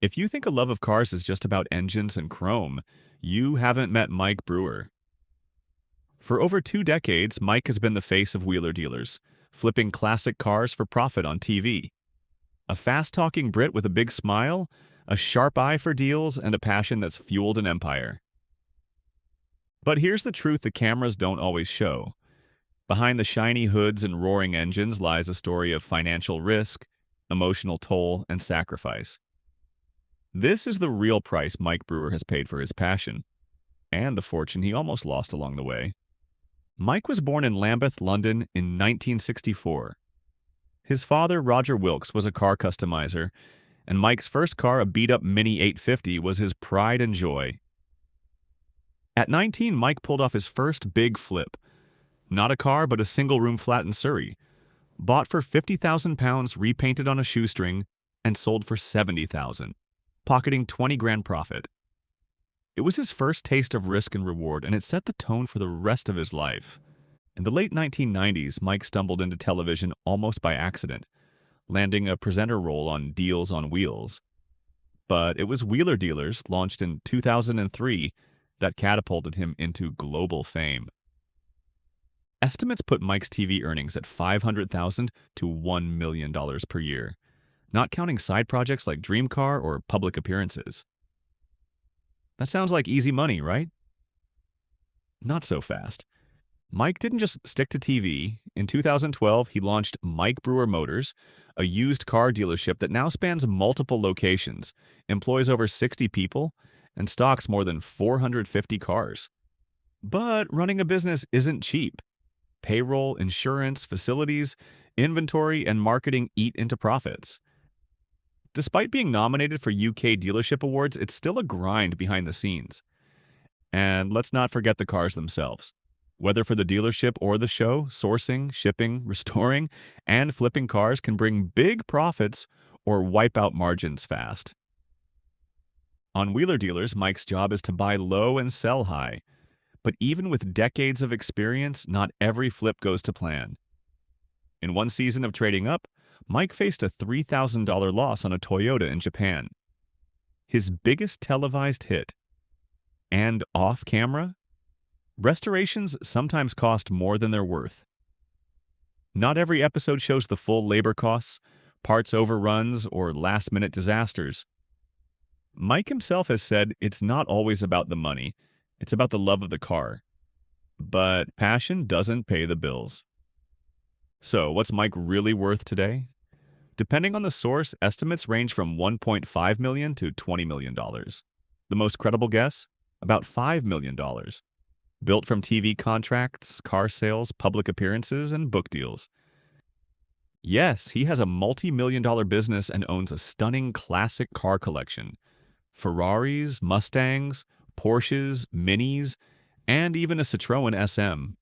If you think a love of cars is just about engines and chrome, you haven't met Mike Brewer. For over 2 decades, Mike has been the face of wheeler dealers, flipping classic cars for profit on TV. A fast-talking Brit with a big smile, a sharp eye for deals, and a passion that's fueled an empire. But here's the truth the cameras don't always show. Behind the shiny hoods and roaring engines lies a story of financial risk, emotional toll, and sacrifice. This is the real price Mike Brewer has paid for his passion, and the fortune he almost lost along the way. Mike was born in Lambeth, London in 1964. His father, Roger Wilkes, was a car customizer, and Mike's first car, a beat-up Mini 850, was his pride and joy. At 19, Mike pulled off his first big flip. Not a car, but a single-room flat in Surrey. Bought for £50,000, repainted on a shoestring, and sold for $70,000, pocketing 20 grand profit. It was his first taste of risk and reward, and it set the tone for the rest of his life. In the late 1990s, Mike stumbled into television almost by accident, landing a presenter role on Deals on Wheels. But it was Wheeler Dealers, launched in 2003, that catapulted him into global fame. Estimates put Mike's TV earnings at $500,000 to $1 million per year, not counting side projects like Dream Car or public appearances. That sounds like easy money, right? Not so fast. Mike didn't just stick to TV. In 2012, he launched Mike Brewer Motors, a used car dealership that now spans multiple locations, employs over 60 people, and stocks more than 450 cars. But running a business isn't cheap. Payroll, insurance, facilities, inventory, and marketing eat into profits. Despite being nominated for UK dealership awards, it's still a grind behind the scenes. And let's not forget the cars themselves. Whether for the dealership or the show, sourcing, shipping, restoring, and flipping cars can bring big profits or wipe out margins fast. On Wheeler Dealers, Mike's job is to buy low and sell high. But even with decades of experience, not every flip goes to plan. In one season of trading up, Mike faced a $3,000 loss on a Toyota in Japan. His biggest televised hit. And off camera, restorations sometimes cost more than they're worth. Not every episode shows the full labor costs, parts overruns, or last-minute disasters. Mike himself has said it's not always about the money, it's about the love of the car. But passion doesn't pay the bills. So, what's Mike really worth today? Depending on the source, estimates range from $1.5 million to $20 million. The most credible guess? About $5 million. Built from TV contracts, car sales, public appearances, and book deals. Yes, he has a multi-million-dollar business and owns a stunning classic car collection. Ferraris, Mustangs, Porsches, Minis, and even a Citroën SM.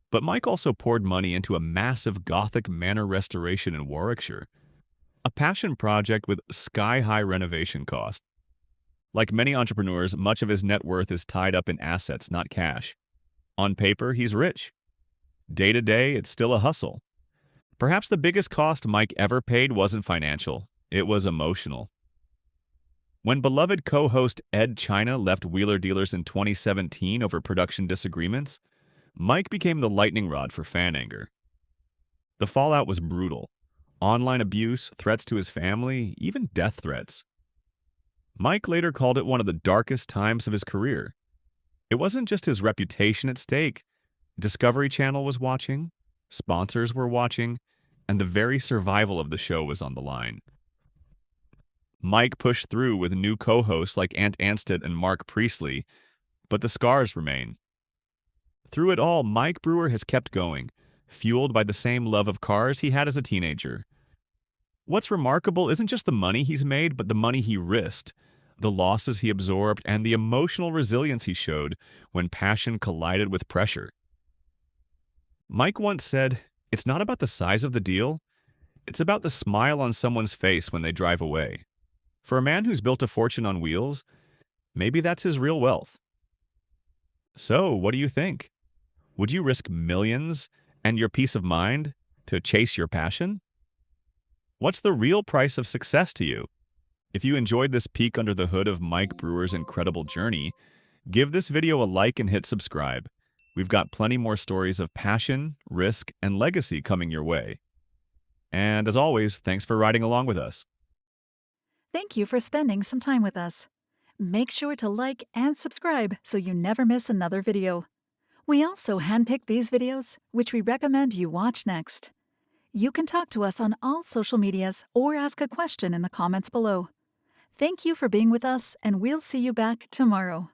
But Mike also poured money into a massive Gothic manor restoration in Warwickshire, a passion project with sky-high renovation costs. Like many entrepreneurs, much of his net worth is tied up in assets, not cash. On paper, he's rich. Day to day, it's still a hustle. Perhaps the biggest cost Mike ever paid wasn't financial, it was emotional. When beloved co-host Edd China left Wheeler Dealers in 2017 over production disagreements, Mike became the lightning rod for fan anger. The fallout was brutal. Online abuse, threats to his family, even death threats. Mike later called it one of the darkest times of his career. It wasn't just his reputation at stake. Discovery Channel was watching, sponsors were watching, and the very survival of the show was on the line. Mike pushed through with new co-hosts like Ant Anstead and Mark Priestley, but the scars remain. Through it all, Mike Brewer has kept going, fueled by the same love of cars he had as a teenager. What's remarkable isn't just the money he's made, but the money he risked, the losses he absorbed, and the emotional resilience he showed when passion collided with pressure. Mike once said, "It's not about the size of the deal, it's about the smile on someone's face when they drive away." For a man who's built a fortune on wheels, maybe that's his real wealth. So, what do you think? Would you risk millions and your peace of mind to chase your passion? What's the real price of success to you? If you enjoyed this peek under the hood of Mike Brewer's incredible journey, give this video a like and hit subscribe. We've got plenty more stories of passion, risk, and legacy coming your way. And as always, thanks for riding along with us. Thank you for spending some time with us. Make sure to like and subscribe so you never miss another video. We also handpick these videos, which we recommend you watch next. You can talk to us on all social medias or ask a question in the comments below. Thank you for being with us, and we'll see you back tomorrow.